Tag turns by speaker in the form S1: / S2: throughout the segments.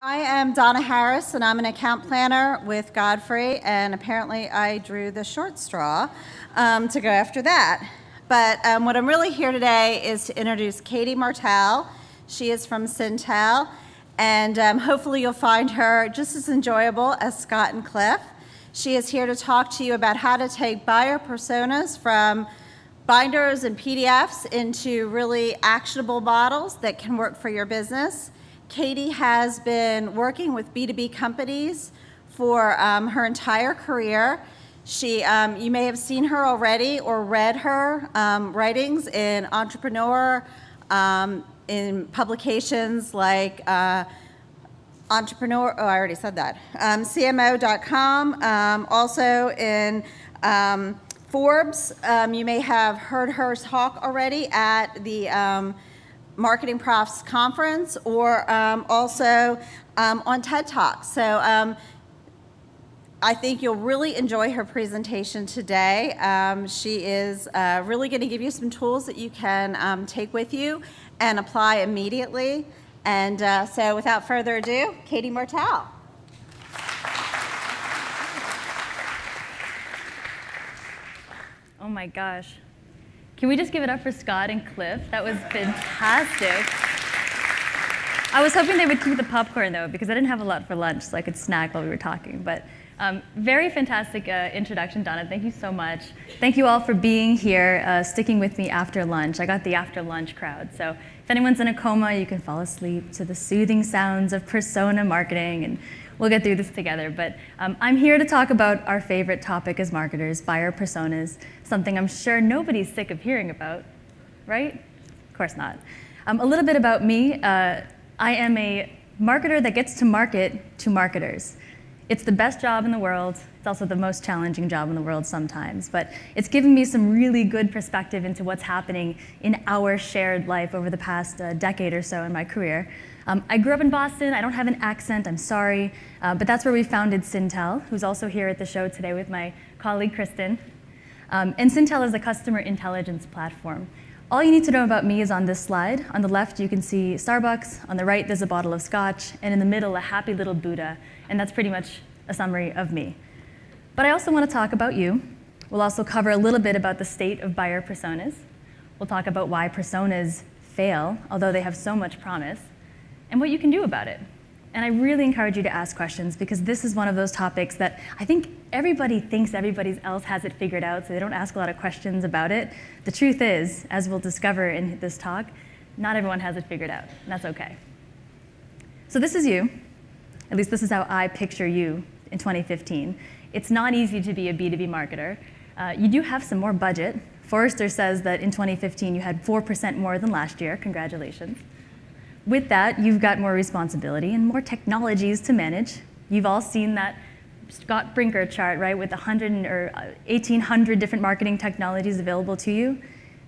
S1: I am Donna Harris, and I'm an account planner with Godfrey, and apparently I drew the short straw to go after that. But what I'm really here today is to introduce Katie Martell. She is from Cintell, and hopefully you'll find her just as enjoyable as Scott and Cliff. She is here to talk to you about how to take buyer personas from binders and PDFs into really actionable models that can work for your business. Katie has been working with B2B companies for her entire career. You may have seen her already or read her writings in Entrepreneur, in publications like Entrepreneur, oh, I already said that, CMO.com, also in Forbes. You may have heard her talk already at the Marketing Profs Conference, or also on TED Talks. So I think you'll really enjoy her presentation today. She is really going to give you some tools that you can take with you and apply immediately. And so without further ado, Katie Martell.
S2: Oh my gosh. Can we just give it up for Scott and Cliff? That was fantastic. I was hoping they would keep the popcorn though, because I didn't have a lot for lunch, so I could snack while we were talking. But very fantastic introduction, Donna. Thank you so much. Thank you all for being here, sticking with me after lunch. I got the after lunch crowd. So if anyone's in a coma, you can fall asleep to the soothing sounds of persona marketing, and we'll get through this together. But I'm here to talk about our favorite topic as marketers, buyer personas, something I'm sure nobody's sick of hearing about, right? Of course not. A little bit about me. I am a marketer that gets to market to marketers. It's the best job in the world. It's also the most challenging job in the world sometimes, but it's given me some really good perspective into what's happening in our shared life over the past decade or so in my career. I grew up in Boston. I don't have an accent, I'm sorry, but that's where we founded Cintell, who's also here at the show today with my colleague Kristen. And Cintell is a customer intelligence platform. All you need to know about me is on this slide. On the left, you can see Starbucks. On the right, there's a bottle of scotch. And in the middle, a happy little Buddha. And that's pretty much a summary of me. But I also want to talk about you. We'll also cover a little bit about the state of buyer personas. We'll talk about why personas fail, although they have so much promise, and what you can do about it. And I really encourage you to ask questions, because this is one of those topics that I think everybody thinks everybody else has it figured out, so they don't ask a lot of questions about it. The truth is, as we'll discover in this talk, not everyone has it figured out, and that's okay. So this is you. At least this is how I picture you in 2015. It's not easy to be a B2B marketer. You do have some more budget. Forrester says that in 2015 you had 4% more than last year. Congratulations. With that, you've got more responsibility and more technologies to manage. You've all seen that Scott Brinker chart, right, with 100 or 1,800 different marketing technologies available to you.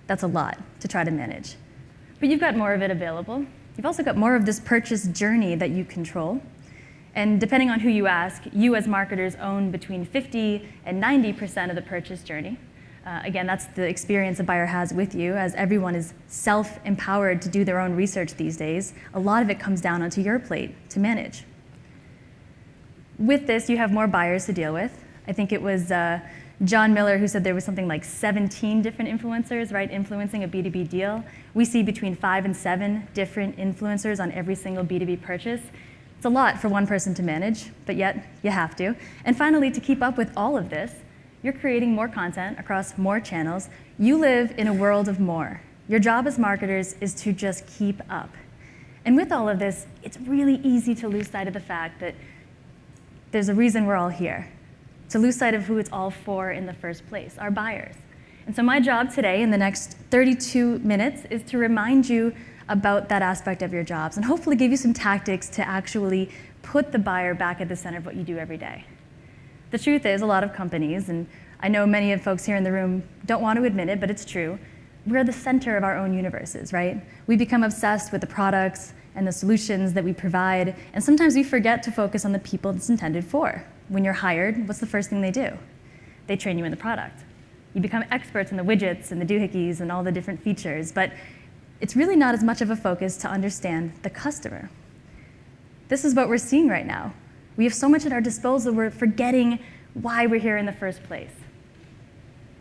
S2: That's a lot to try to manage. But you've got more of it available. You've also got more of this purchase journey that you control. And depending on who you ask, you as marketers own between 50 and 90% of the purchase journey. Again, that's the experience a buyer has with you, as everyone is self-empowered to do their own research these days. A lot of it comes down onto your plate to manage. With this, you have more buyers to deal with. I think it was John Miller who said there was something like 17 different influencers, right, influencing a B2B deal. We see between 5 and 7 different influencers on every single B2B purchase. It's a lot for one person to manage, but yet you have to. And finally, to keep up with all of this, you're creating more content across more channels. You live in a world of more. Your job as marketers is to just keep up. And with all of this, it's really easy to lose sight of the fact that there's a reason we're all here, to lose sight of who it's all for in the first place, our buyers. And so my job today in the next 32 minutes is to remind you about that aspect of your jobs and hopefully give you some tactics to actually put the buyer back at the center of what you do every day. The truth is, a lot of companies, and I know many of folks here in the room don't want to admit it, but it's true, we're the center of our own universes, right? We become obsessed with the products and the solutions that we provide, and sometimes we forget to focus on the people it's intended for. When you're hired, what's the first thing they do? They train you in the product. You become experts in the widgets and the doohickeys and all the different features, but it's really not as much of a focus to understand the customer. This is what we're seeing right now. We have so much at our disposal, we're forgetting why we're here in the first place.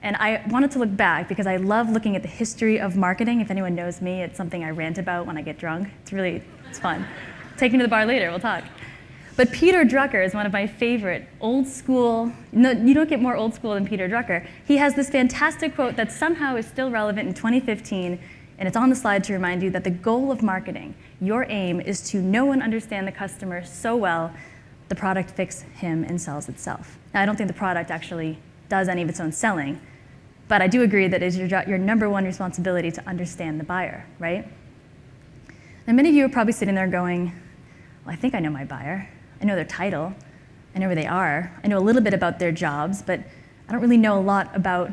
S2: And I wanted to look back because I love looking at the history of marketing. If anyone knows me, it's something I rant about when I get drunk. It's fun. Take me to the bar later, we'll talk. But Peter Drucker is one of my favorite old school, no, you don't get more old school than Peter Drucker. He has this fantastic quote that somehow is still relevant in 2015, and it's on the slide to remind you that the goal of marketing, your aim, is to know and understand the customer so well, the product fixes him and sells itself. Now, I don't think the product actually does any of its own selling, but I do agree that it is your number one responsibility to understand the buyer, right? Now, many of you are probably sitting there going, well, I think I know my buyer. I know their title. I know where they are. I know a little bit about their jobs, but I don't really know a lot about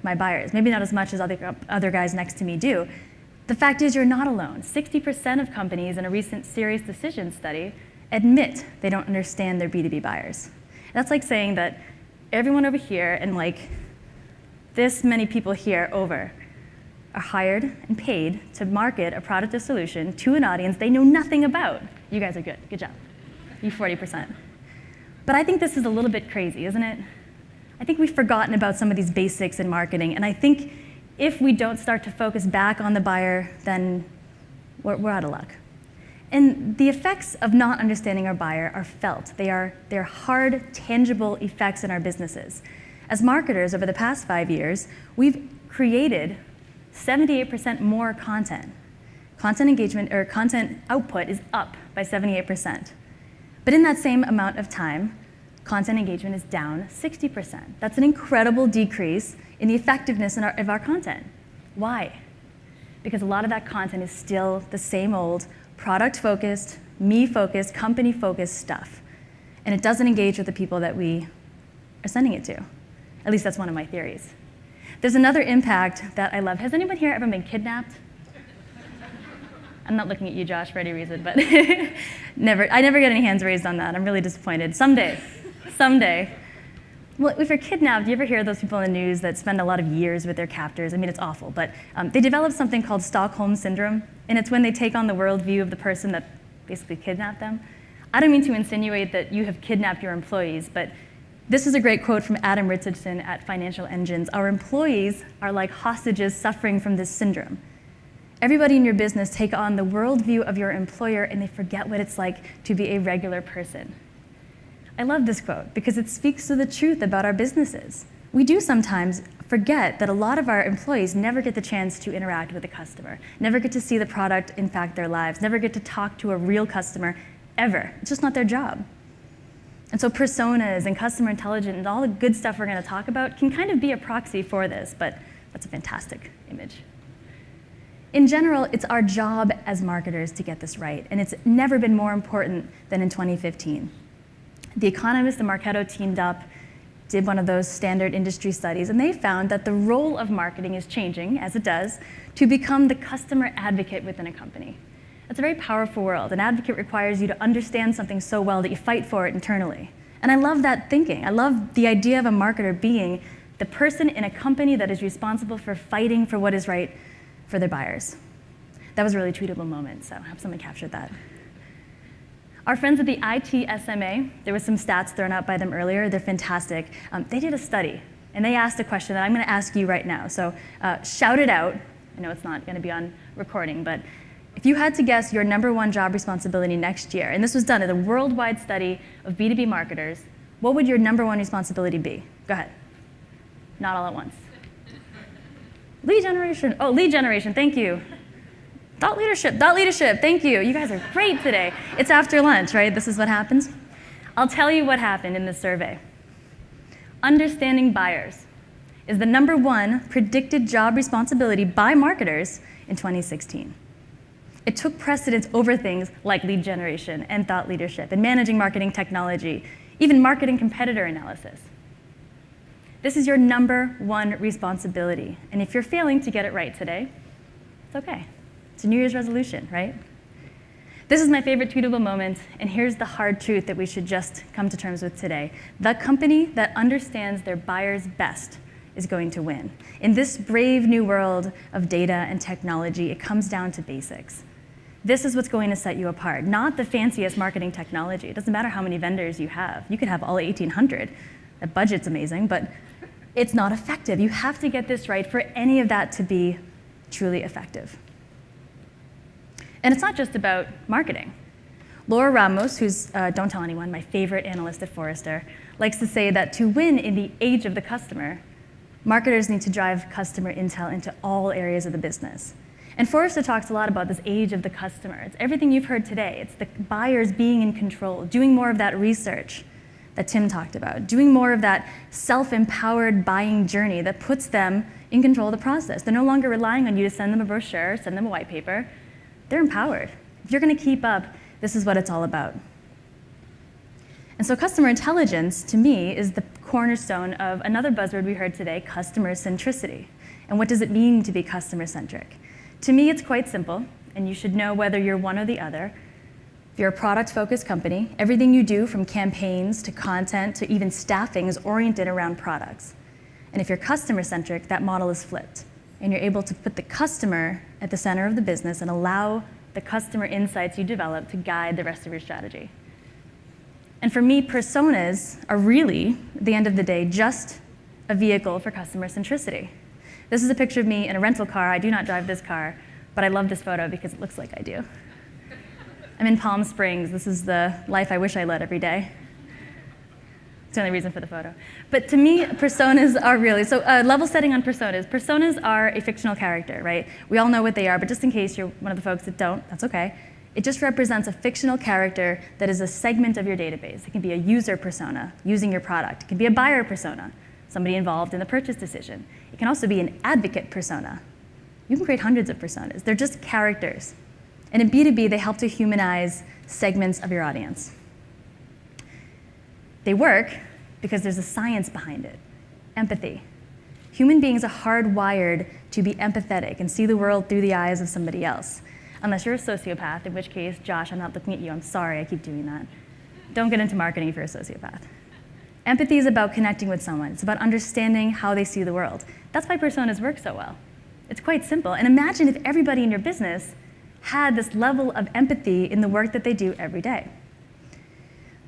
S2: my buyers. Maybe not as much as other guys next to me do. The fact is, you're not alone. 60% of companies in a recent Serious Decisions study admit they don't understand their B2B buyers. That's like saying that everyone over here and like this many people here over are hired and paid to market a product or solution to an audience they know nothing about. You guys are good. Good job. You 40%. But I think this is a little bit crazy, isn't it? I think we've forgotten about some of these basics in marketing, and I think if we don't start to focus back on the buyer, then we're out of luck. And the effects of not understanding our buyer are felt. They're hard, tangible effects in our businesses. As marketers, over the past 5 years, we've created 78% more content. Content engagement, or content output, is up by 78%. But in that same amount of time, content engagement is down 60%. That's an incredible decrease in the effectiveness of our content. Why? Because a lot of that content is still the same old product-focused, me-focused, company-focused stuff. And it doesn't engage with the people that we are sending it to. At least that's one of my theories. There's another impact that I love. Has anyone here ever been kidnapped? I'm not looking at you, Josh, for any reason, but I never get any hands raised on that. I'm really disappointed. Someday. Well, if you're kidnapped, you ever hear those people in the news that spend a lot of years with their captors? I mean, it's awful, but they develop something called Stockholm Syndrome, and it's when they take on the worldview of the person that basically kidnapped them. I don't mean to insinuate that you have kidnapped your employees, but this is a great quote from Adam Richardson at Financial Engines. Our employees are like hostages suffering from this syndrome. Everybody in your business take on the worldview of your employer, and they forget what it's like to be a regular person. I love this quote because it speaks to the truth about our businesses. We do sometimes forget that a lot of our employees never get the chance to interact with a customer, never get to see the product impact their lives, never get to talk to a real customer, ever. It's just not their job. And so personas and customer intelligence and all the good stuff we're going to talk about can kind of be a proxy for this, but that's a fantastic image. In general, it's our job as marketers to get this right, and it's never been more important than in 2015. The Economist and Marketo teamed up, did one of those standard industry studies, and they found that the role of marketing is changing, as it does, to become the customer advocate within a company. That's a very powerful world. An advocate requires you to understand something so well that you fight for it internally. And I love that thinking. I love the idea of a marketer being the person in a company that is responsible for fighting for what is right for their buyers. That was a really tweetable moment, so I hope someone captured that. Our friends at the ITSMA, there was some stats thrown out by them earlier. They're fantastic. They did a study, and they asked a question that I'm going to ask you right now. So shout it out. I know it's not going to be on recording, but if you had to guess your number one job responsibility next year, and this was done at a worldwide study of B2B marketers, what would your number one responsibility be? Go ahead. Not all at once. Lead generation. Oh, lead generation. Thank you. Thought leadership, thank you. You guys are great today. It's after lunch, right? This is what happens. I'll tell you what happened in this survey. Understanding buyers is the number one predicted job responsibility by marketers in 2016. It took precedence over things like lead generation and thought leadership and managing marketing technology, even marketing competitor analysis. This is your number one responsibility. And if you're failing to get it right today, it's okay. It's a New Year's resolution, right? This is my favorite tweetable moment, and here's the hard truth that we should just come to terms with today. The company that understands their buyers best is going to win. In this brave new world of data and technology, it comes down to basics. This is what's going to set you apart, not the fanciest marketing technology. It doesn't matter how many vendors you have. You could have all 1,800. The budget's amazing, but it's not effective. You have to get this right for any of that to be truly effective. And it's not just about marketing. Laura Ramos, who's, don't tell anyone, my favorite analyst at Forrester, likes to say that to win in the age of the customer, marketers need to drive customer intel into all areas of the business. And Forrester talks a lot about this age of the customer. It's everything you've heard today. It's the buyers being in control, doing more of that research that Tim talked about, doing more of that self-empowered buying journey that puts them in control of the process. They're no longer relying on you to send them a brochure, send them a white paper. They're empowered. If you're going to keep up, this is what it's all about. And so customer intelligence, to me, is the cornerstone of another buzzword we heard today, customer centricity. And what does it mean to be customer centric? To me, it's quite simple, and you should know whether you're one or the other. If you're a product-focused company, everything you do from campaigns to content to even staffing is oriented around products. And if you're customer-centric, that model is flipped. And you're able to put the customer at the center of the business and allow the customer insights you develop to guide the rest of your strategy. And for me, personas are really, at the end of the day, just a vehicle for customer centricity. This is a picture of me in a rental car. I do not drive this car, but I love this photo because it looks like I do. I'm in Palm Springs. This is the life I wish I led every day. It's the only reason for the photo. But to me, personas are really, so level setting on personas. Personas are a fictional character, right? We all know what they are, but just in case you're one of the folks that don't, that's okay. It just represents a fictional character that is a segment of your database. It can be a user persona using your product. It can be a buyer persona, somebody involved in the purchase decision. It can also be an advocate persona. You can create hundreds of personas. They're just characters. And in B2B, they help to humanize segments of your audience. They work because there's a science behind it, empathy. Human beings are hardwired to be empathetic and see the world through the eyes of somebody else. Unless you're a sociopath, in which case, Josh, I'm not looking at you. I'm sorry I keep doing that. Don't get into marketing if you're a sociopath. Empathy is about connecting with someone. It's about understanding how they see the world. That's why personas work so well. It's quite simple. And imagine if everybody in your business had this level of empathy in the work that they do every day.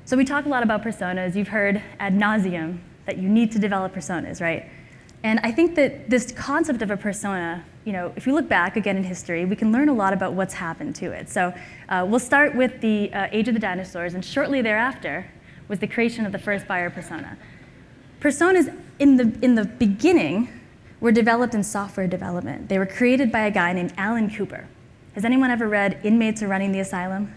S2: So we talk a lot about personas. You've heard ad nauseum that you need to develop personas, right? And I think that this concept of a persona, if you look back again in history, we can learn a lot about what's happened to it. So we'll start with the age of the dinosaurs, and shortly thereafter was the creation of the first buyer persona. Personas in the beginning were developed in software development. They were created by a guy named Alan Cooper. Has anyone ever read Inmates Are Running the Asylum?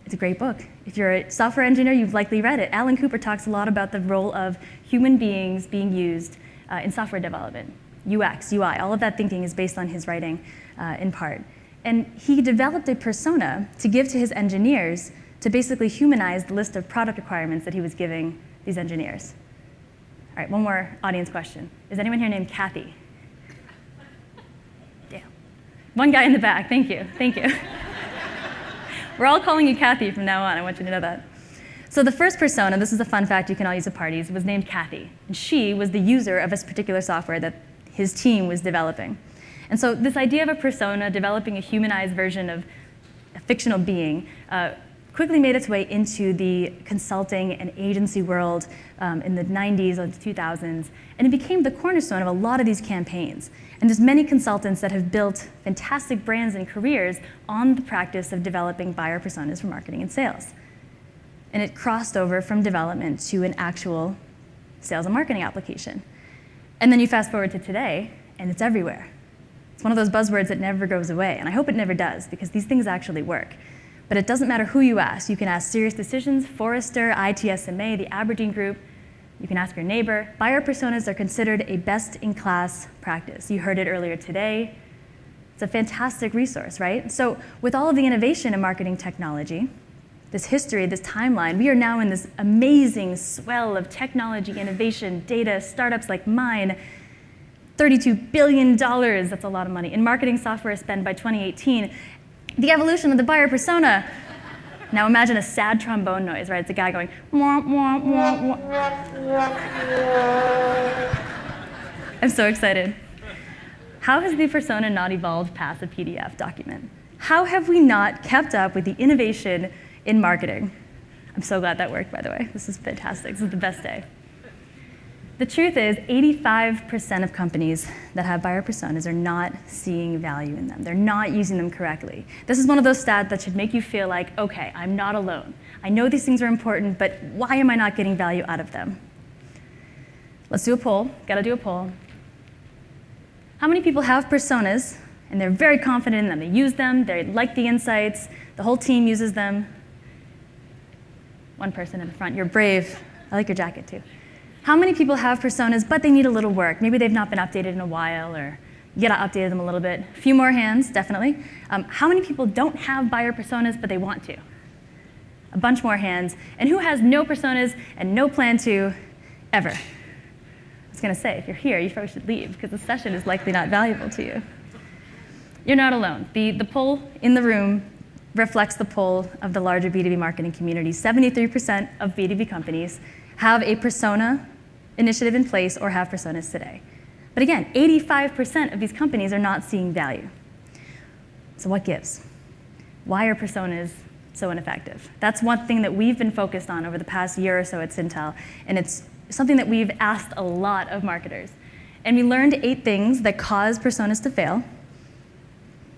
S2: It's a great book. If you're a software engineer, you've likely read it. Alan Cooper talks a lot about the role of human beings being used in software development. UX, UI, all of that thinking is based on his writing in part. And he developed a persona to give to his engineers to basically humanize the list of product requirements that he was giving these engineers. All right, one more audience question. Is anyone here named Kathy? Damn. One guy in the back, thank you, thank you. We're all calling you Kathy from now on, I want you to know that. So the first persona, this is a fun fact you can all use at parties, was named Kathy. And she was the user of this particular software that his team was developing. And so this idea of a persona, developing a humanized version of a fictional being, quickly made its way into the consulting and agency world in the 90s and 2000s, and it became the cornerstone of a lot of these campaigns. And there's many consultants that have built fantastic brands and careers on the practice of developing buyer personas for marketing and sales. And it crossed over from development to an actual sales and marketing application. And then you fast forward to today, and it's everywhere. It's one of those buzzwords that never goes away, and I hope it never does, because these things actually work. But it doesn't matter who you ask. You can ask Serious Decisions, Forrester, ITSMA, the Aberdeen Group. You can ask your neighbor. Buyer personas are considered a best-in-class practice. You heard it earlier today. It's a fantastic resource, right? So with all of the innovation in marketing technology, this history, this timeline, we are now in this amazing swell of technology, innovation, data, startups like mine. $32 billion, that's a lot of money, in marketing software spend by 2018. The evolution of the buyer persona. Now imagine a sad trombone noise, right? It's a guy going, wah, wah, wah, wah. I'm so excited. How has the persona not evolved past a PDF document? How have we not kept up with the innovation in marketing? I'm so glad that worked, by the way. This is fantastic. This is the best day. The truth is, 85% of companies that have buyer personas are not seeing value in them. They're not using them correctly. This is one of those stats that should make you feel like, okay, I'm not alone. I know these things are important, but why am I not getting value out of them? Let's do a poll. Gotta do a poll. How many people have personas, and they're very confident in them? They use them, they like the insights, the whole team uses them. One person in the front, you're brave. I like your jacket too. How many people have personas, but they need a little work? Maybe they've not been updated in a while, or you gotta update them a little bit. A few more hands, definitely. How many people don't have buyer personas, but they want to? A bunch more hands. And who has no personas and no plan to, ever? I was gonna say, if you're here, you probably should leave, because the session is likely not valuable to you. You're not alone. The poll in the room reflects the poll of the larger B2B marketing community. 73% of B2B companies have a persona initiative in place or have personas today. But again, 85% of these companies are not seeing value. So what gives? Why are personas so ineffective? That's one thing that we've been focused on over the past year or so at Cintell, and it's something that we've asked a lot of marketers. And we learned 8 things that cause personas to fail,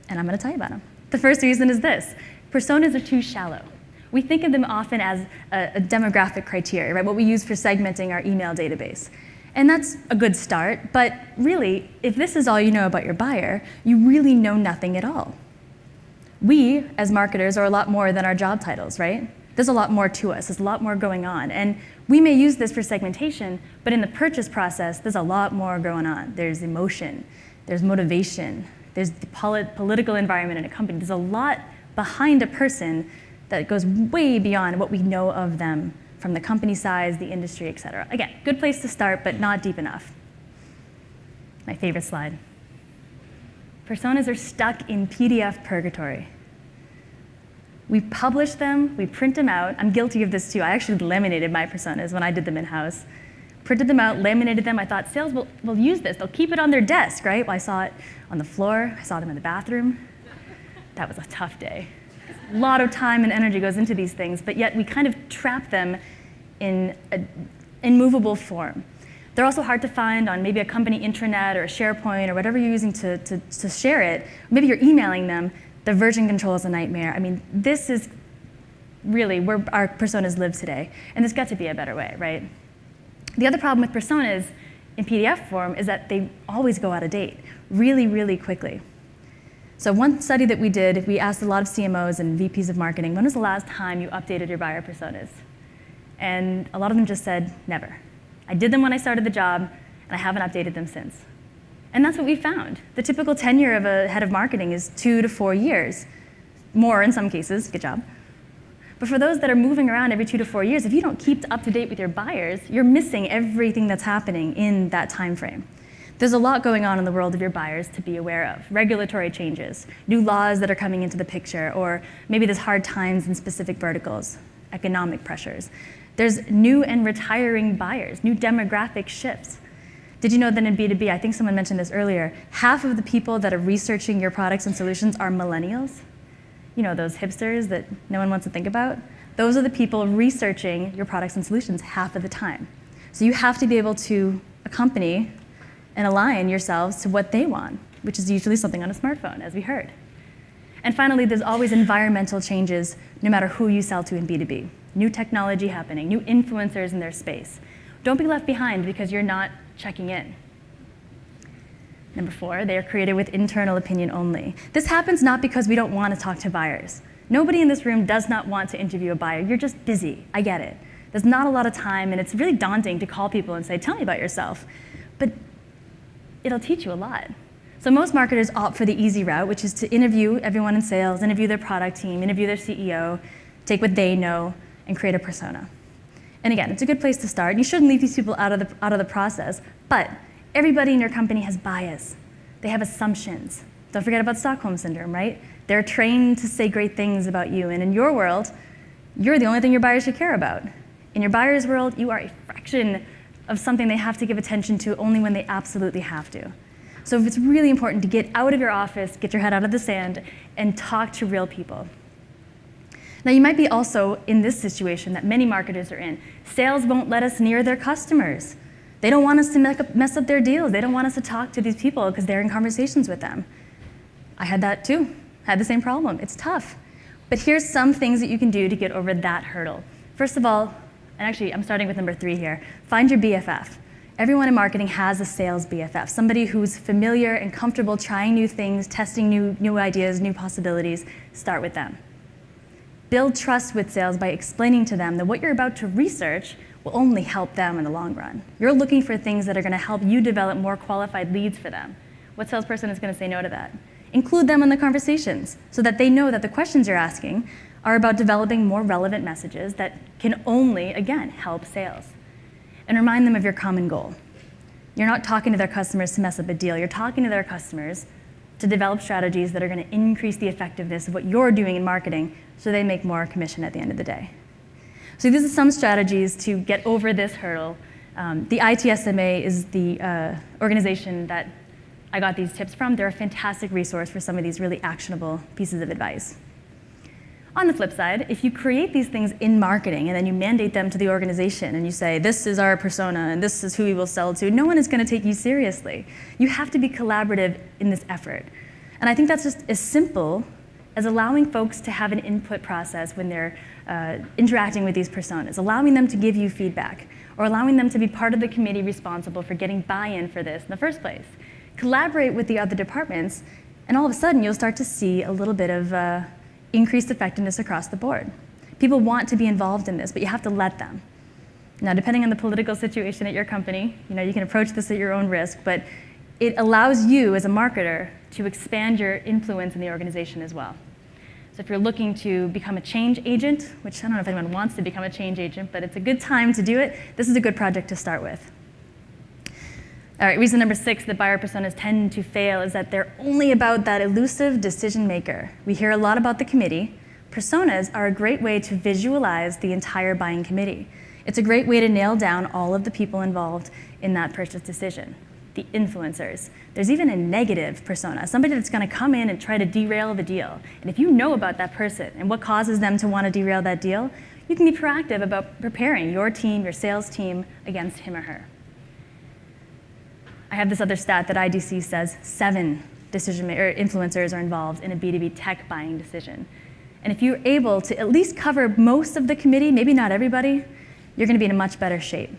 S2: and I'm gonna tell you about them. The first reason is this: personas are too shallow. We think of them often as a demographic criteria, right? What we use for segmenting our email database. And that's a good start, but really, if this is all you know about your buyer, you really know nothing at all. We, as marketers, are a lot more than our job titles, right? There's a lot more to us, there's a lot more going on. And we may use this for segmentation, but in the purchase process, there's a lot more going on. There's emotion, there's motivation, there's the political environment in a company. There's a lot behind a person that goes way beyond what we know of them from the company size, the industry, et cetera. Again, good place to start, but not deep enough. My favorite slide. Personas are stuck in PDF purgatory. We publish them, we print them out. I'm guilty of this too. I actually laminated my personas when I did them in-house. Printed them out, laminated them. I thought sales will use this. They'll keep it on their desk, right? Well, I saw it on the floor. I saw them in the bathroom. That was a tough day. A lot of time and energy goes into these things, but yet we kind of trap them in an immovable form. They're also hard to find on maybe a company intranet or a SharePoint or whatever you're using to share it. Maybe you're emailing them. The version control is a nightmare. I mean, this is really where our personas live today, and there's got to be a better way, right? The other problem with personas in PDF form is that they always go out of date really, really quickly. So one study that we did, we asked a lot of CMOs and VPs of marketing, when was the last time you updated your buyer personas? And a lot of them just said, never. I did them when I started the job, and I haven't updated them since. And that's what we found. The typical tenure of a head of marketing is 2 to 4 years, more in some cases, good job. But for those that are moving around every 2 to 4 years, if you don't keep up to date with your buyers, you're missing everything that's happening in that time frame. There's a lot going on in the world of your buyers to be aware of. Regulatory changes, new laws that are coming into the picture, or maybe there's hard times in specific verticals, economic pressures. There's new and retiring buyers, new demographic shifts. Did you know that in B2B, I think someone mentioned this earlier, half of the people that are researching your products and solutions are millennials? You know, those hipsters that no one wants to think about? Those are the people researching your products and solutions half of the time. So you have to be able to accompany and align yourselves to what they want, which is usually something on a smartphone, as we heard. And finally, there's always environmental changes, no matter who you sell to in B2B. New technology happening, new influencers in their space. Don't be left behind because you're not checking in. Number 4, they are created with internal opinion only. This happens not because we don't want to talk to buyers. Nobody in this room does not want to interview a buyer. You're just busy. I get it. There's not a lot of time, and it's really daunting to call people and say, tell me about yourself. But it'll teach you a lot. So most marketers opt for the easy route, which is to interview everyone in sales, interview their product team, interview their CEO, take what they know, and create a persona. And again, it's a good place to start. You shouldn't leave these people out of the process, but everybody in your company has bias. They have assumptions. Don't forget about Stockholm Syndrome, right? They're trained to say great things about you, and in your world, you're the only thing your buyers should care about. In your buyer's world, you are a fraction of something they have to give attention to only when they absolutely have to. So it's really important to get out of your office, get your head out of the sand, and talk to real people. Now, you might be also in this situation that many marketers are in. Sales won't let us near their customers. They don't want us to mess up their deals. They don't want us to talk to these people because they're in conversations with them. I had that too, had the same problem. It's tough. But here's some things that you can do to get over that hurdle. First of all, and actually I'm starting with number 3 here, find your BFF. Everyone in marketing has a sales BFF, somebody who's familiar and comfortable trying new things, testing new ideas, new possibilities. Start with them. Build trust with sales by explaining to them that what you're about to research will only help them in the long run. You're looking for things that are going to help you develop more qualified leads for them. What salesperson is going to say no to that? Include them in the conversations so that they know that the questions you're asking are about developing more relevant messages that can only, again, help sales. And remind them of your common goal. You're not talking to their customers to mess up a deal. You're talking to their customers to develop strategies that are going to increase the effectiveness of what you're doing in marketing so they make more commission at the end of the day. So these are some strategies to get over this hurdle. The ITSMA is the organization that I got these tips from. They're a fantastic resource for some of these really actionable pieces of advice. On the flip side, if you create these things in marketing and then you mandate them to the organization and you say, this is our persona and this is who we will sell to, no one is going to take you seriously. You have to be collaborative in this effort. And I think that's just as simple as allowing folks to have an input process when they're interacting with these personas, allowing them to give you feedback, or allowing them to be part of the committee responsible for getting buy-in for this in the first place. Collaborate with the other departments, and all of a sudden you'll start to see a little bit of increased effectiveness across the board. People want to be involved in this, but you have to let them. Now, depending on the political situation at your company, you can approach this at your own risk, but it allows you as a marketer to expand your influence in the organization as well. So if you're looking to become a change agent, which I don't know if anyone wants to become a change agent, but it's a good time to do it, this is a good project to start with. All right, reason number 6 that buyer personas tend to fail is that they're only about that elusive decision maker. We hear a lot about the committee. Personas are a great way to visualize the entire buying committee. It's a great way to nail down all of the people involved in that purchase decision. The influencers. There's even a negative persona, somebody that's going to come in and try to derail the deal. And if you know about that person and what causes them to want to derail that deal, you can be proactive about preparing your team, your sales team, against him or her. I have this other stat that IDC says 7 influencers are involved in a B2B tech buying decision. And if you're able to at least cover most of the committee, maybe not everybody, you're going to be in a much better shape.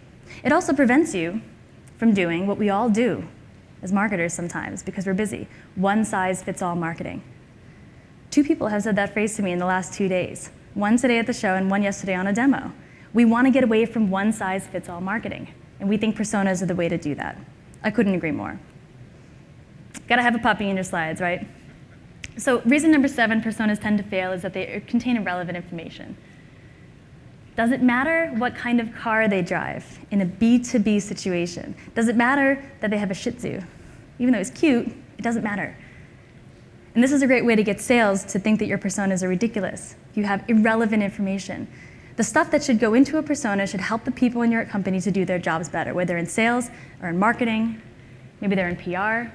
S2: It also prevents you from doing what we all do as marketers sometimes because we're busy. One-size-fits-all marketing. 2 people have said that phrase to me in the last 2 days. One today at the show and one yesterday on a demo. We want to get away from one-size-fits-all marketing, and we think personas are the way to do that. I couldn't agree more. Gotta have a puppy in your slides, right? So reason number 7 personas tend to fail is that they contain irrelevant information. Does it matter what kind of car they drive in a B2B situation? Does it matter that they have a Shih Tzu? Even though it's cute, it doesn't matter. And this is a great way to get sales to think that your personas are ridiculous. You have irrelevant information. The stuff that should go into a persona should help the people in your company to do their jobs better, whether in sales or in marketing, maybe they're in PR.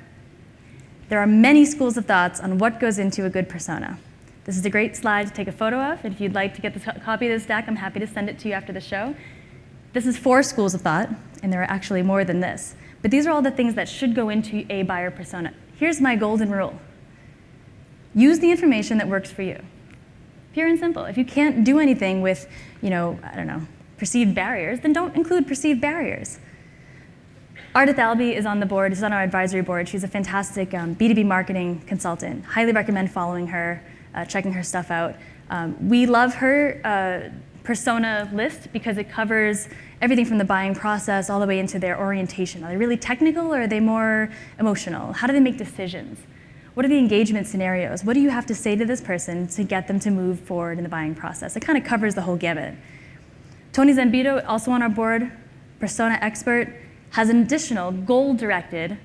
S2: There are many schools of thoughts on what goes into a good persona. This is a great slide to take a photo of. If you'd like to get a copy of this deck, I'm happy to send it to you after the show. This is 4 schools of thought, and there are actually more than this. But these are all the things that should go into a buyer persona. Here's my golden rule. Use the information that works for you. Pure and simple. If you can't do anything with, perceived barriers, then don't include perceived barriers. Ardith Albee is on the board, she's on our advisory board. She's a fantastic B2B marketing consultant. Highly recommend following her, checking her stuff out. We love her persona list because it covers everything from the buying process all the way into their orientation. Are they really technical or are they more emotional? How do they make decisions? What are the engagement scenarios? What do you have to say to this person to get them to move forward in the buying process? It kind of covers the whole gamut. Tony Zambito, also on our board, persona expert, has an additional goal-directed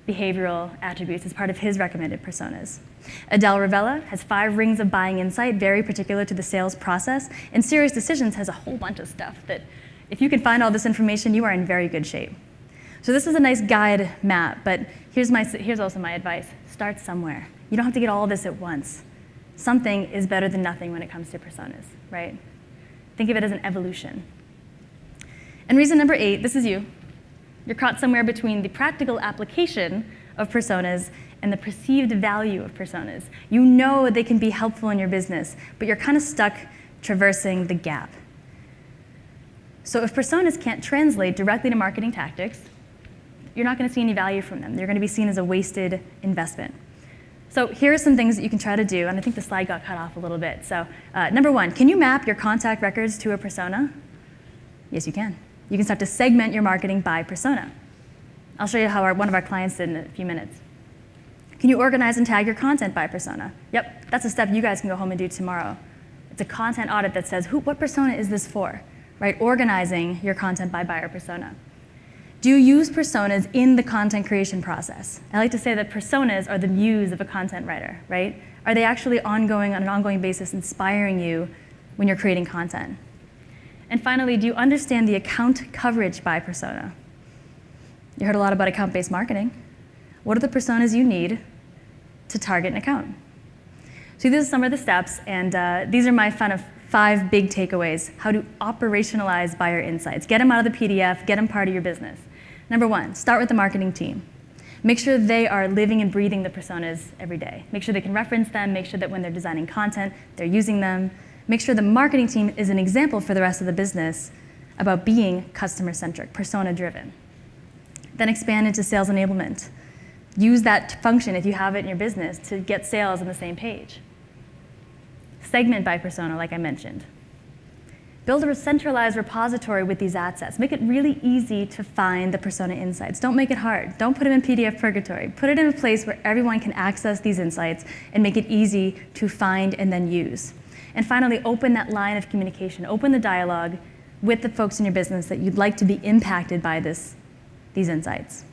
S2: behavioral attributes as part of his recommended personas. Adele Ravella has 5 rings of buying insight, very particular to the sales process, and Serious Decisions has a whole bunch of stuff that if you can find all this information, you are in very good shape. So So this is a nice guide map, but here's also my advice. Start somewhere. You don't have to get all of this at once. Something is better than nothing when it comes to personas, right? Think of it as an evolution. And reason number 8, this is you. You're caught somewhere between the practical application of personas and the perceived value of personas. You know they can be helpful in your business, but you're kind of stuck traversing the gap. So if personas can't translate directly to marketing tactics, you're not going to see any value from them. They're going to be seen as a wasted investment. So here are some things that you can try to do, and I think the slide got cut off a little bit. So number 1, can you map your contact records to a persona? Yes, you can. You can start to segment your marketing by persona. I'll show you how one of our clients did in a few minutes. Can you organize and tag your content by persona? Yep, that's a step you guys can go home and do tomorrow. It's a content audit that says, what persona is this for? Right? Organizing your content by buyer persona. Do you use personas in the content creation process? I like to say that personas are the muse of a content writer, right? Are they actually on an ongoing basis inspiring you when you're creating content? And finally, do you understand the account coverage by persona? You heard a lot about account-based marketing. What are the personas you need to target an account? So these are some of the steps, and these are my 5 big takeaways. How to operationalize buyer insights. Get them out of the PDF, get them part of your business. Number 1, start with the marketing team. Make sure they are living and breathing the personas every day. Make sure they can reference them, make sure that when they're designing content, they're using them. Make sure the marketing team is an example for the rest of the business about being customer-centric, persona-driven. Then expand into sales enablement. Use that function, if you have it in your business, to get sales on the same page. Segment by persona, like I mentioned. Build a centralized repository with these assets. Make it really easy to find the persona insights. Don't make it hard. Don't put them in PDF purgatory. Put it in a place where everyone can access these insights and make it easy to find and then use. And finally, open that line of communication. Open the dialogue with the folks in your business that you'd like to be impacted by these insights.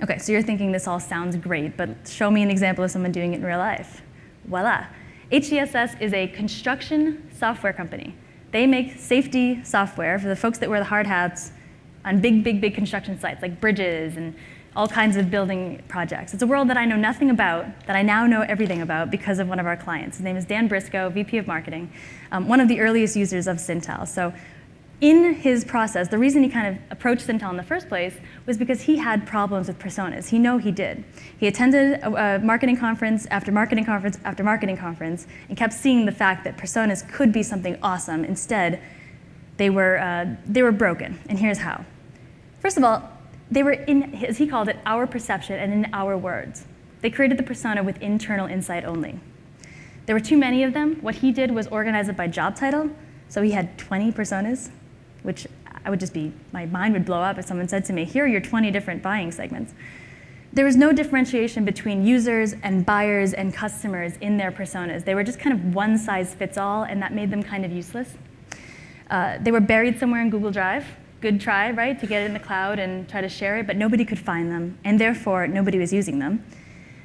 S2: Okay, so you're thinking this all sounds great, but show me an example of someone doing it in real life. Voila. HCSS is a construction software company. They make safety software for the folks that wear the hard hats on big construction sites like bridges and all kinds of building projects. It's a world that I know nothing about, that I now know everything about because of one of our clients. His name is Dan Briscoe, VP of Marketing, one of the earliest users of Cintell. So in his process, the reason he kind of approached Cintell in the first place was because he had problems with personas. He did. He attended a marketing conference after marketing conference after marketing conference and kept seeing the fact that personas could be something awesome. Instead, they were broken, and here's how. First of all, they were in, as he called it, our perception and in our words. They created the persona with internal insight only. There were too many of them. What he did was organize it by job title, so he had 20 personas, which my mind would blow up if someone said to me, here are your 20 different buying segments. There was no differentiation between users and buyers and customers in their personas. They were just kind of one size fits all, and that made them kind of useless. They were buried somewhere in Google Drive. Good try, right, to get it in the cloud and try to share it, but nobody could find them, and therefore nobody was using them.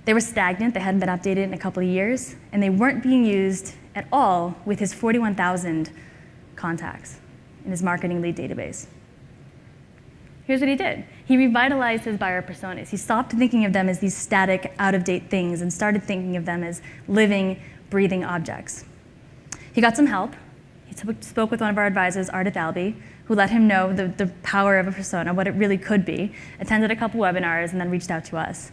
S2: They were stagnant, they hadn't been updated in a couple of years, and they weren't being used at all with his 41,000 contacts in his marketing lead database. Here's what he did. He revitalized his buyer personas. He stopped thinking of them as these static, out-of-date things and started thinking of them as living, breathing objects. He got some help. He spoke with one of our advisors, Ardith Albee, who let him know the power of a persona, what it really could be, attended a couple webinars, and then reached out to us.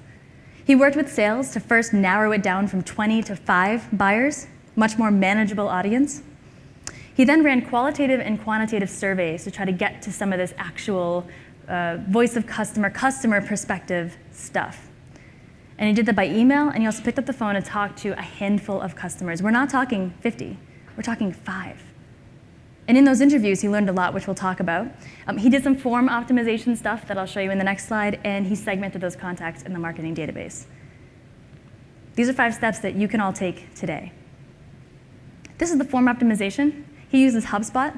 S2: He worked with sales to first narrow it down from 20 to 5 buyers, much more manageable audience. He then ran qualitative and quantitative surveys to try to get to some of this actual voice of customer perspective stuff. And he did that by email, and he also picked up the phone and talked to a handful of customers. We're not talking 50, we're talking 5. And in those interviews, he learned a lot, which we'll talk about. He did some form optimization stuff that I'll show you in the next slide, and he segmented those contacts in the marketing database. These are 5 steps that you can all take today. This is the form optimization. He uses HubSpot.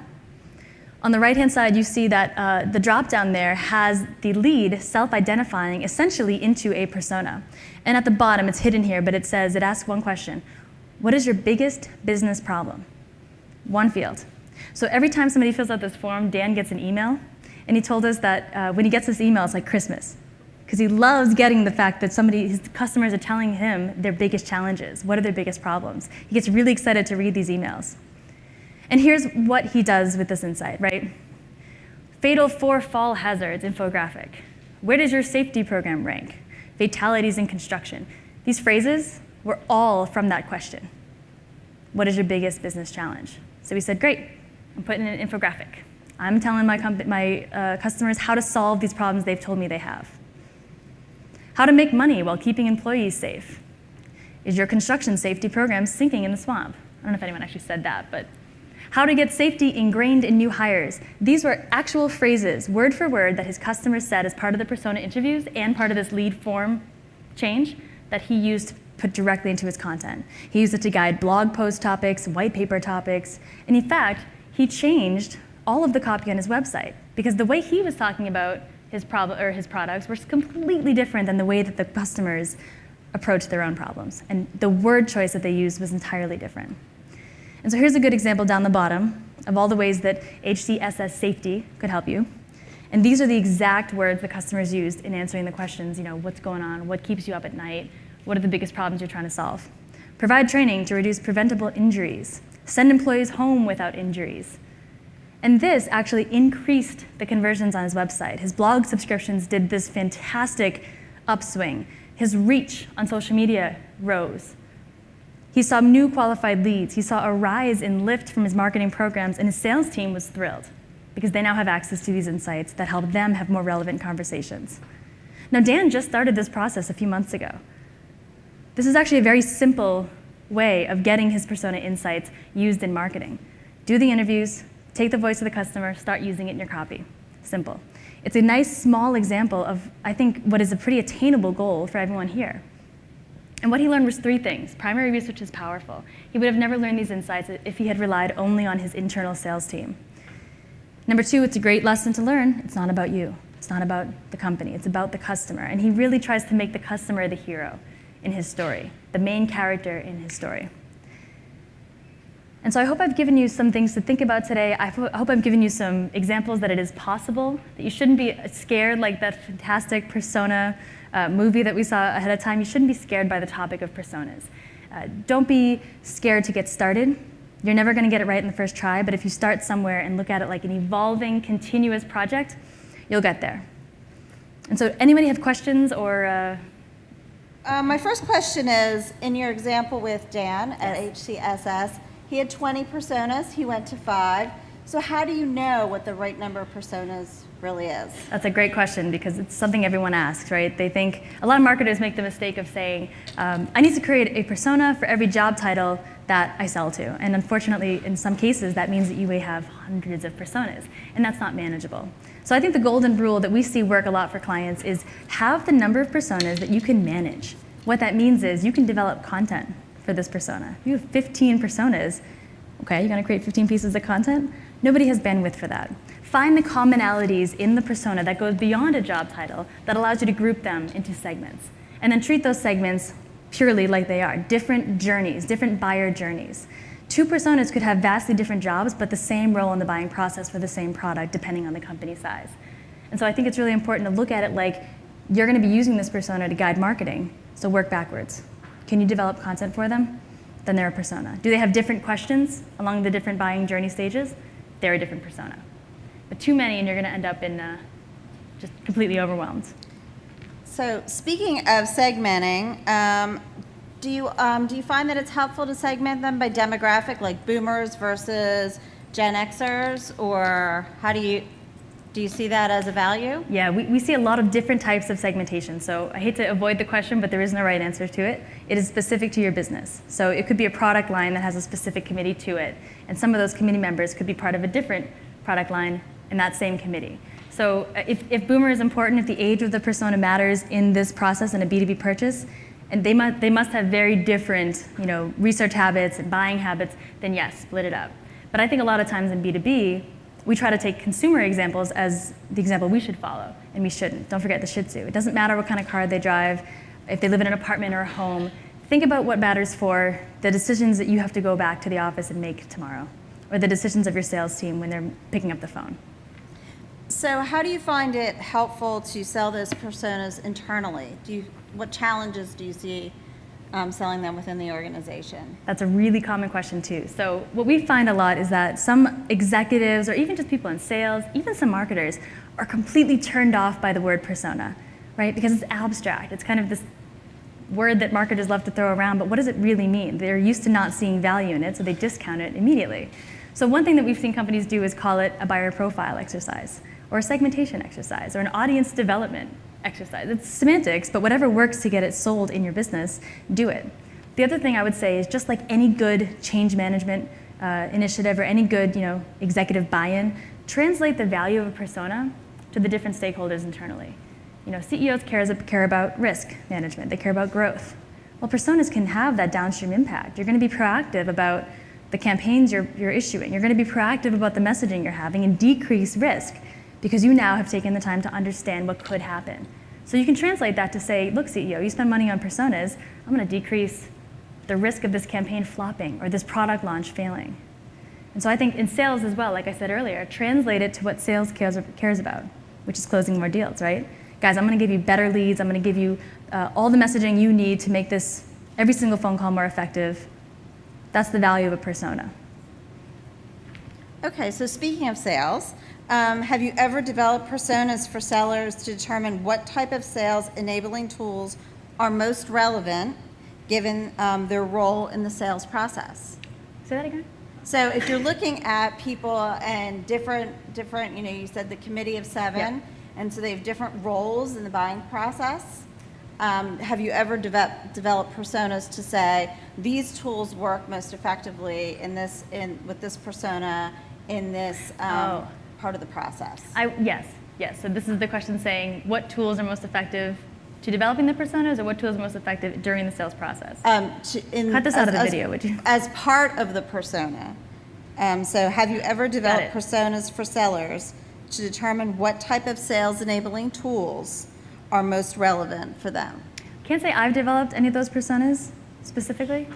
S2: On the right-hand side, you see that the drop-down there has the lead self-identifying essentially into a persona. And at the bottom, it's hidden here, but it asks one question. What is your biggest business problem? One field. So every time somebody fills out this form, Dan gets an email, And he told us that when he gets this email, it's like Christmas, because he loves getting the fact that his customers are telling him their biggest challenges, what are their biggest problems. He gets really excited to read these emails. And here's what he does with this insight, right? Fatal 4 fall hazards infographic. Where does your safety program rank? Fatalities in construction. These phrases were all from that question. What is your biggest business challenge? So we said, great, I'm putting in an infographic. I'm telling my customers how to solve these problems they've told me they have. How to make money while keeping employees safe. Is your construction safety program sinking in the swamp? I don't know if anyone actually said that, but how to get safety ingrained in new hires. These were actual phrases, word for word, that his customers said as part of the persona interviews and part of this lead form change that he used to put directly into his content. He used it to guide blog post topics, white paper topics, and in fact, he changed all of the copy on his website because the way he was talking about his products were completely different than the way that the customers approached their own problems. And the word choice that they used was entirely different. And so here's a good example down the bottom of all the ways that HCSS safety could help you. And these are the exact words the customers used in answering the questions, what's going on, what keeps you up at night, what are the biggest problems you're trying to solve. Provide training to reduce preventable injuries. Send employees home without injuries. And this actually increased the conversions on his website. His blog subscriptions did this fantastic upswing. His reach on social media rose. He saw new qualified leads. He saw a rise in lift from his marketing programs, and his sales team was thrilled because they now have access to these insights that help them have more relevant conversations. Now, Dan just started this process a few months ago. This is actually a very simple way of getting his persona insights used in marketing. Do the interviews, take the voice of the customer, start using it in your copy. Simple. It's a nice, small example of, I think, what is a pretty attainable goal for everyone here. And what he learned was 3 things. Primary research is powerful. He would have never learned these insights if he had relied only on his internal sales team. Number 2, it's a great lesson to learn. It's not about you. It's not about the company. It's about the customer. And he really tries to make the customer the hero in his story, the main character in his story. And so I hope I've given you some things to think about today. I hope I've given you some examples that it is possible, that you shouldn't be scared like that fantastic persona movie that we saw ahead of time. You shouldn't be scared by the topic of personas. Don't be scared to get started. You're never going to get it right in the first try, but if you start somewhere and look at it like an evolving, continuous project, you'll get there. And so anybody have questions or?
S1: My first question is, in your example with Dan at HCSS, he had 20 personas, he went to 5. So how do you know what the right number of personas really is?
S2: That's a great question because it's something everyone asks, right? They think, a lot of marketers make the mistake of saying, I need to create a persona for every job title that I sell to. And unfortunately, in some cases, that means that you may have hundreds of personas, and that's not manageable. So I think the golden rule that we see work a lot for clients is have the number of personas that you can manage. What that means is you can develop content for this persona. You have 15 personas. Okay, you're gonna create 15 pieces of content? Nobody has bandwidth for that. Find the commonalities in the persona that goes beyond a job title that allows you to group them into segments. And then treat those segments purely like they are, different journeys, different buyer journeys. 2 personas could have vastly different jobs, but the same role in the buying process for the same product, depending on the company size. And so I think it's really important to look at it like you're gonna be using this persona to guide marketing, so work backwards. Can you develop content for them? Then they're a persona. Do they have different questions along the different buying journey stages? They're a different persona. But too many and you're gonna end up in just completely overwhelmed.
S1: So speaking of segmenting, do you find that it's helpful to segment them by demographic, like boomers versus Gen Xers, or how do you see that as a value?
S2: Yeah, we see a lot of different types of segmentation. So I hate to avoid the question, but there is no right answer to it. It is specific to your business. So it could be a product line that has a specific committee to it. And some of those committee members could be part of a different product line in that same committee. So if boomer is important, if the age of the persona matters in this process in a B2B purchase, and they must have very different research habits and buying habits, then yes, split it up. But I think a lot of times in B2B, we try to take consumer examples as the example we should follow, and we shouldn't. Don't forget the Shih Tzu. It doesn't matter what kind of car they drive, if they live in an apartment or a home. Think about what matters for the decisions that you have to go back to the office and make tomorrow, or the decisions of your sales team when they're picking up the phone.
S1: So how do you find it helpful to sell those personas internally? What challenges do you see selling them within the organization?
S2: That's a really common question too. So what we find a lot is that some executives or even just people in sales, even some marketers, are completely turned off by the word persona, right? Because it's abstract. It's kind of this word that marketers love to throw around, but what does it really mean? They're used to not seeing value in it, so they discount it immediately. So one thing that we've seen companies do is call it a buyer profile exercise, or a segmentation exercise, or an audience development exercise. It's semantics, but whatever works to get it sold in your business, do it. The other thing I would say is just like any good change management initiative or any good executive buy-in, translate the value of a persona to the different stakeholders internally. CEOs care about risk management. They care about growth. Well, personas can have that downstream impact. You're going to be proactive about the campaigns you're issuing. You're going to be proactive about the messaging you're having and decrease risk because you now have taken the time to understand what could happen. So you can translate that to say, look, CEO, you spend money on personas. I'm going to decrease the risk of this campaign flopping or this product launch failing. And so I think in sales as well, like I said earlier, translate it to what sales cares about, which is closing more deals, right? Guys, I'm going to give you better leads. I'm going to give you all the messaging you need to make this every single phone call more effective. That's the value of a persona.
S1: Okay, so speaking of sales, have you ever developed personas for sellers to determine what type of sales enabling tools are most relevant given their role in the sales process?
S2: Say that again?
S1: So if you're looking at people and different, you said the committee of 7,
S2: yeah.
S1: And so they have different roles in the buying process. Have you ever developed personas to say these tools work most effectively with this persona in this part of the process?
S2: Yes. So this is the question saying what tools are most effective to developing the personas, or what tools are most effective during the sales process? Cut this out of the video, would you?
S1: As part of the persona. So have you ever developed personas for sellers to determine what type of sales enabling tools are most relevant for them?
S2: Can't say I've developed any of those personas specifically.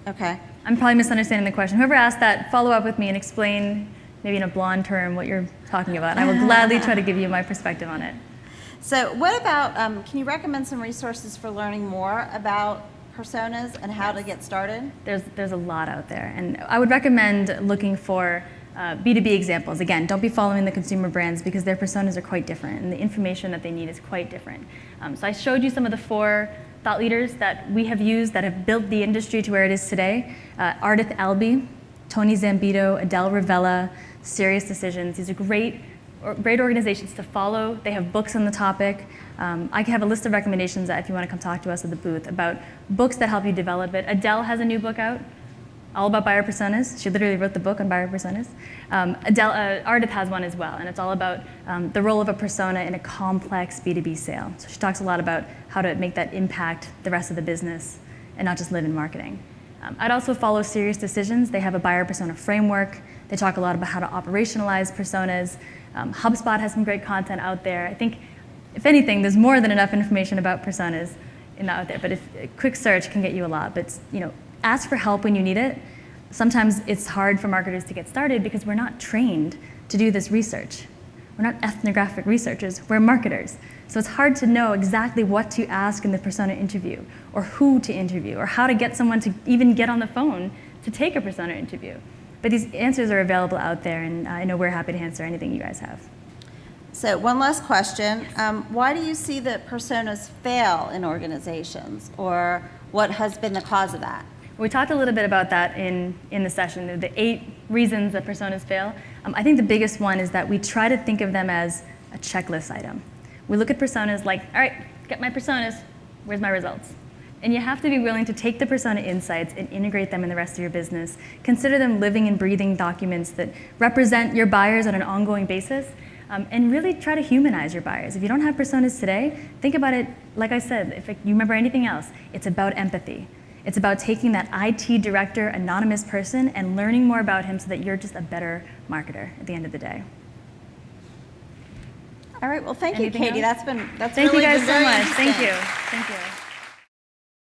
S1: Okay.
S2: I'm probably misunderstanding the question. Whoever asked that, follow up with me and explain, maybe in a blonde term, what you're talking about. I will gladly try to give you my perspective on it.
S1: So what about, can you recommend some resources for learning more about personas and how to get started?
S2: There's a lot out there. And I would recommend looking for B2B examples. Again, don't be following the consumer brands because their personas are quite different and the information that they need is quite different. So I showed you some of the 4 thought leaders that we have used that have built the industry to where it is today. Ardith Albee, Tony Zambito, Adele Ravella, Serious Decisions. These are great organizations to follow. They have books on the topic. I can have a list of recommendations that if you want to come talk to us at the booth about books that help you develop it. Adele has a new book out, all about buyer personas. She literally wrote the book on buyer personas. Ardith has one as well, and it's all about the role of a persona in a complex B2B sale. So she talks a lot about how to make that impact the rest of the business and not just live in marketing. I'd also follow Serious Decisions. They have a buyer persona framework. They talk a lot about how to operationalize personas. HubSpot has some great content out there. I think, if anything, there's more than enough information about personas out there. But a quick search can get you a lot. But ask for help when you need it. Sometimes it's hard for marketers to get started because we're not trained to do this research. We're not ethnographic researchers, we're marketers. So it's hard to know exactly what to ask in the persona interview, or who to interview, or how to get someone to even get on the phone to take a persona interview. But these answers are available out there, and I know we're happy to answer anything you guys have.
S1: So one last question. Why do you see that personas fail in organizations, or what has been the cause of that?
S2: We talked a little bit about that in the session, the 8 reasons that personas fail. I think the biggest one is that we try to think of them as a checklist item. We look at personas like, all right, get my personas, where's my results? And you have to be willing to take the persona insights and integrate them in the rest of your business. Consider them living and breathing documents that represent your buyers on an ongoing basis, and really try to humanize your buyers. If you don't have personas today, think about it, like I said, if you remember anything else, it's about empathy. It's about taking that IT director, anonymous person, and learning more about him so that you're just a better marketer at the end of the day.
S1: All right, well, thank you, Katie.
S2: Else?
S1: That's
S2: Thank
S1: really
S2: you guys
S1: been
S2: so
S1: very
S2: much.
S1: interesting.
S2: Thank you.